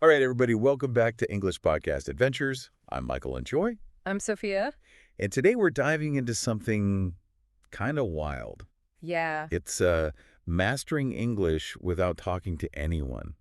All right, everybody, welcome back to English Podcast Adventures. I'm Michael and Joy. I'm Sophia. And today we're diving into something kind of wild. Yeah. It's mastering English without talking to anyone.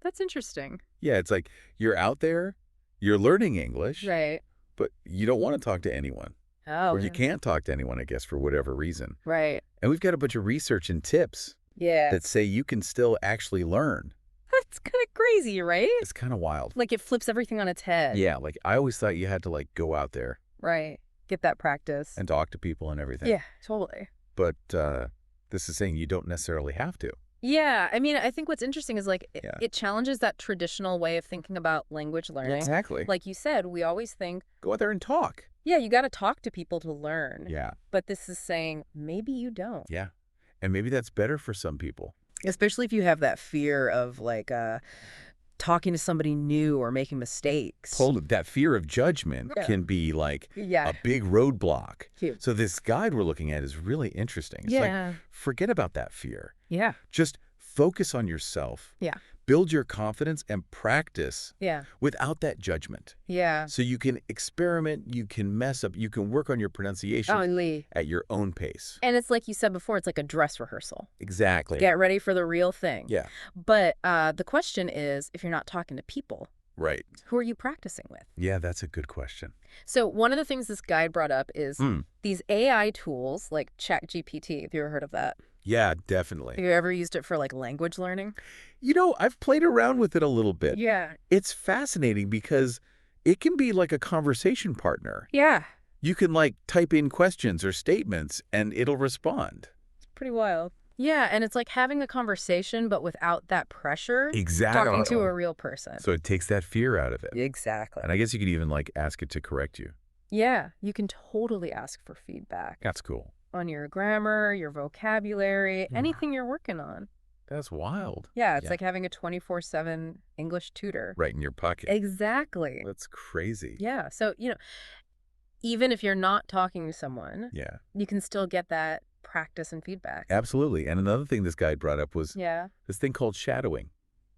That's interesting. Yeah, it's like you're out there, you're learning English, Right. but you don't want to talk to anyone. Oh. Or you can't talk to anyone, I guess, for whatever reason. Right. And we've got a bunch of research and tips Yeah. that say you can still actually learn. That's kind of crazy, right? It's kind of wild. Like it flips everything on its head. Yeah, like I always thought you had to like go out there Right. Get that practice. and talk to people and everything. Yeah, totally. But this is saying you don't necessarily have to. Yeah. I mean, I think what's interesting is like Yeah. it challenges that traditional way of thinking about language learning. Exactly. Like you said, we always think, Go out there and talk. yeah, you got to talk to people to learn. Yeah. But this is saying maybe you don't. Yeah. And maybe that's better for some people. Especially if you have that fear of like talking to somebody new or making mistakes. That fear of judgment Yeah. can be like Yeah. a big roadblock. Huge. So this guide we're looking at is really interesting. It's Yeah. like, forget about that fear. Yeah. Just focus on yourself. Yeah. Build your confidence and practice Yeah. without that judgment. Yeah. So you can experiment, you can mess up, you can work on your pronunciation Oh, and Lee. at your own pace. And it's like you said before, it's like a dress rehearsal. Exactly. Get ready for the real thing. Yeah. But the question is, if you're not talking to people, Right. who are you practicing with? Yeah, that's a good question. So one of the things this guide brought up is Mm. these AI tools like ChatGPT. Have you ever heard of that? Yeah, definitely. Have you ever used it for like language learning? You know, I've played around with it a little bit. Yeah. It's fascinating because it can be like a conversation partner. Yeah. You can like type in questions or statements and it'll respond. It's pretty wild. Yeah. And it's like having a conversation, but without that pressure. Exactly. Talking to a real person. So it takes that fear out of it. Exactly. And I guess you could even like ask it to correct you. Yeah. You can totally ask for feedback. That's cool. On your grammar, your vocabulary, anything you're working on. That's wild. Yeah, it's like having a 24/7 English tutor. Right in your pocket. Exactly. That's crazy. Yeah. So, even if you're not talking to someone, Yeah, you can still get that practice and feedback. absolutely. And another thing this guide brought up was Yeah. this thing called shadowing.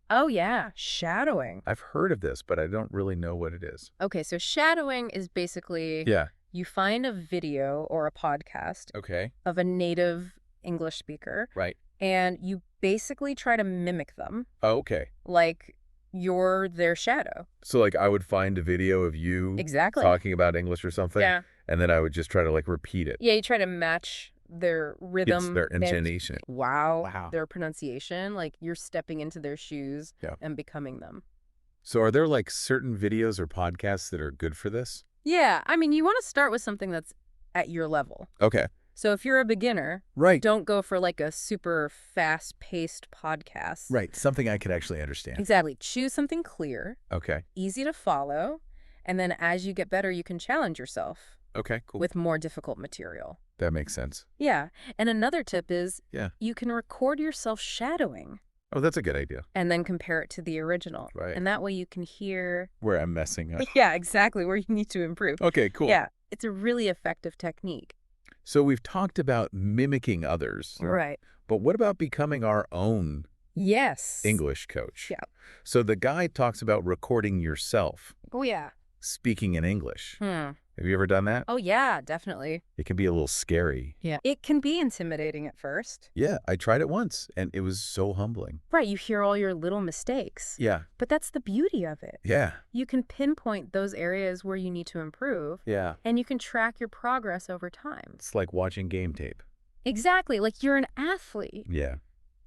Oh, yeah. Shadowing. I've heard of this, but I don't really know what it is. Okay. So shadowing is basically Yeah. you find a video or a podcast Okay. of a native English speaker Right. and you basically try to mimic them Oh, okay. like you're their shadow. So like I would find a video of you Exactly. talking about English or something. Yeah. And then I would just try to like repeat it. Yeah, you try to match their rhythm. It's their intonation. Wow. Their pronunciation. Like you're stepping into their shoes Yeah. and becoming them. So are there like certain videos or podcasts that are good for this? Yeah. I mean, you want to start with something that's at your level. Okay. So if you're a beginner, Right. don't go for like a super fast-paced podcast. Right. Something I could actually understand. Exactly. Choose something clear, Okay. easy to follow, and then as you get better, you can challenge yourself Okay, cool. with more difficult material. That makes sense. Yeah. And another tip is Yeah. you can record yourself shadowing Oh, that's a good idea. and then compare it to the original. Right. And that way you can hear, Where I'm messing up. yeah, exactly where you need to improve. Okay, cool. Yeah. It's a really effective technique. So we've talked about mimicking others. Right. But what about becoming our own Yes. English coach? Yeah. So the guide talks about recording yourself Oh, yeah. speaking in English. Hmm. Have you ever done that? Oh, yeah, definitely. It can be a little scary. Yeah. It can be intimidating at first. Yeah, I tried it once, and it was so humbling. Right. You hear all your little mistakes. Yeah, But that's the beauty of it. yeah, You can pinpoint those areas where you need to improve, yeah. and you can track your progress over time. It's like watching game tape. Exactly. Like you're an athlete Yeah.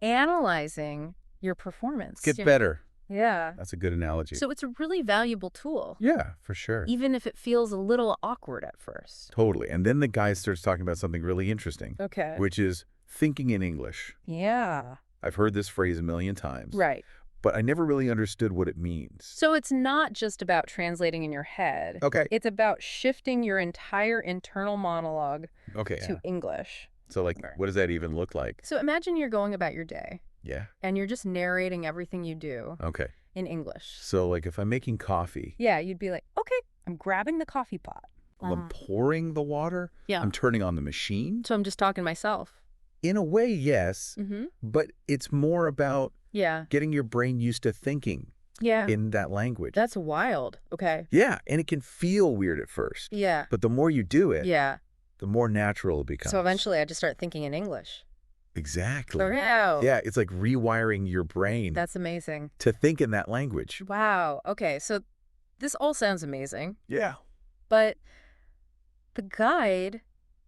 analyzing your performance. Get better. Yeah. That's a good analogy. So it's a really valuable tool, yeah, for sure. even if it feels a little awkward at first. Totally. And then the guy starts talking about something really interesting, Okay. which is thinking in English. Yeah. I've heard this phrase a million times. Right. But I never really understood what it means. So it's not just about translating in your head. Okay. It's about shifting your entire internal monologue Okay. to English. So, like, what does that even look like? So imagine you're going about your day Yeah. and you're just narrating everything you do Okay. in English. So, like, if I'm making coffee, Yeah, you'd be like, okay, I'm grabbing the coffee pot. I'm pouring the water, Yeah. I'm turning on the machine. So I'm just talking to myself. In a way, yes, but it's more about Yeah. getting your brain used to thinking Yeah. in that language. That's wild. Okay. Yeah, and it can feel weird at first. Yeah. But the more you do it, Yeah. the more natural it becomes. So eventually I just start thinking in English. Exactly. Wow. Yeah, it's like rewiring your brain That's amazing. to think in that language. Wow. Okay. So this all sounds amazing, Yeah. but the guide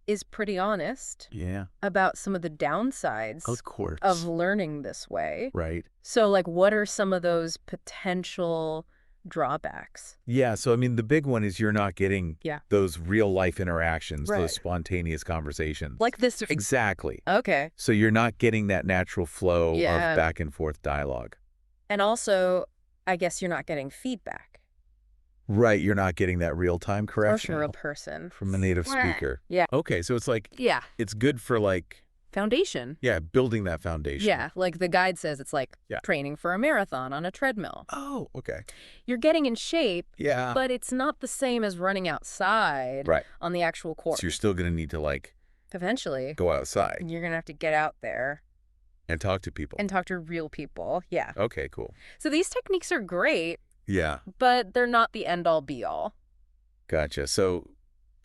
is pretty honest Yeah, about some of the downsides of course. of learning this way. Right. So, like, what are some of those potential drawbacks? Yeah, so I mean, the big one is you're not getting Yeah. those real life interactions, Right. those spontaneous conversations. Like this. Exactly. Okay. So you're not getting that natural flow Yeah. of back and forth dialogue. And also, I guess you're not getting feedback Right, you're not getting that real-time correction from a real person. from a native speaker. Yeah. Okay, so it's like, Yeah. it's good for like, Foundation. yeah, building that foundation. Yeah. Like the guide says, it's like Yeah. training for a marathon on a treadmill. Oh, okay. You're getting in shape, Yeah. but it's not the same as running outside Right. on the actual course. So you're still going to need to like Eventually, go outside you're going to have to get out there and talk to people. and talk to real people. Yeah. Okay, cool. So these techniques are great, Yeah, but they're not the end-all be-all. gotcha. So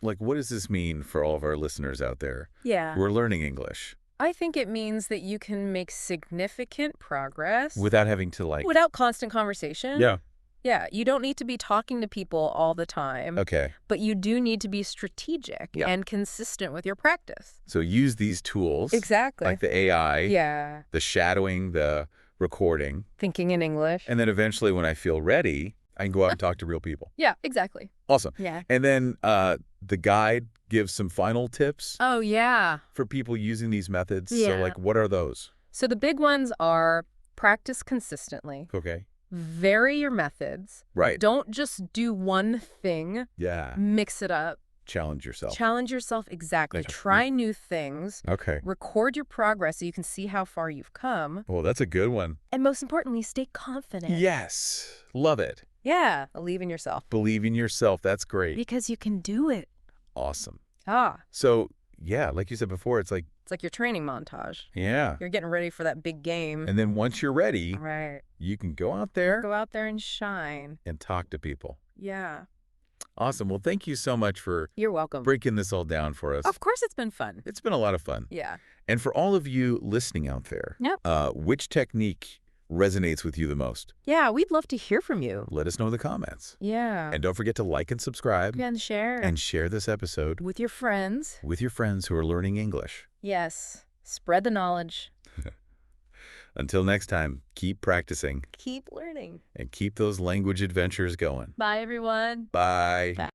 like, what does this mean for all of our listeners out there Yeah. who are learning English I think it means that you can make significant progress without having to like, without constant conversation. yeah, Yeah. You don't need to be talking to people all the time, okay. but you do need to be strategic Yeah. and consistent with your practice. So use these tools. Exactly. Like the AI, Yeah. the shadowing, the recording. Thinking in English. And then eventually when I feel ready, I can go out and talk to real people. Yeah, exactly. Awesome. Yeah. And then the guide gives some final tips Oh, yeah. for people using these methods. So Yeah. like, what are those? So the big ones are practice consistently, Okay. vary your methods. Right. Don't just do one thing, Yeah. mix it up, Challenge yourself. challenge yourself. Exactly. Like, Try new things, Okay. record your progress so you can see how far you've come. Well, that's a good one. And most importantly, stay confident. Yes. Love it. Yeah. Believe in yourself Believe in yourself. That's great. because you can do it. Awesome. Ah, So, yeah, like you said before, it's like, it's like your training montage. yeah. You're getting ready for that big game. And then once you're ready, Right. you can go out there Go out there and shine. and talk to people. Yeah. Awesome. Well, thank you so much for You're welcome. breaking this all down for us. Of course, it's been fun. It's been a lot of fun. Yeah. And for all of you listening out there, Yep. which technique resonates with you the most? Yeah, we'd love to hear from you. Let us know in the comments. Yeah. And don't forget to like and subscribe And share. and share this episode with your friends. with your friends who are learning English. Yes. Spread the knowledge. Until next time, keep practicing Keep learning. and keep those language adventures going. Bye, everyone. Bye. Bye.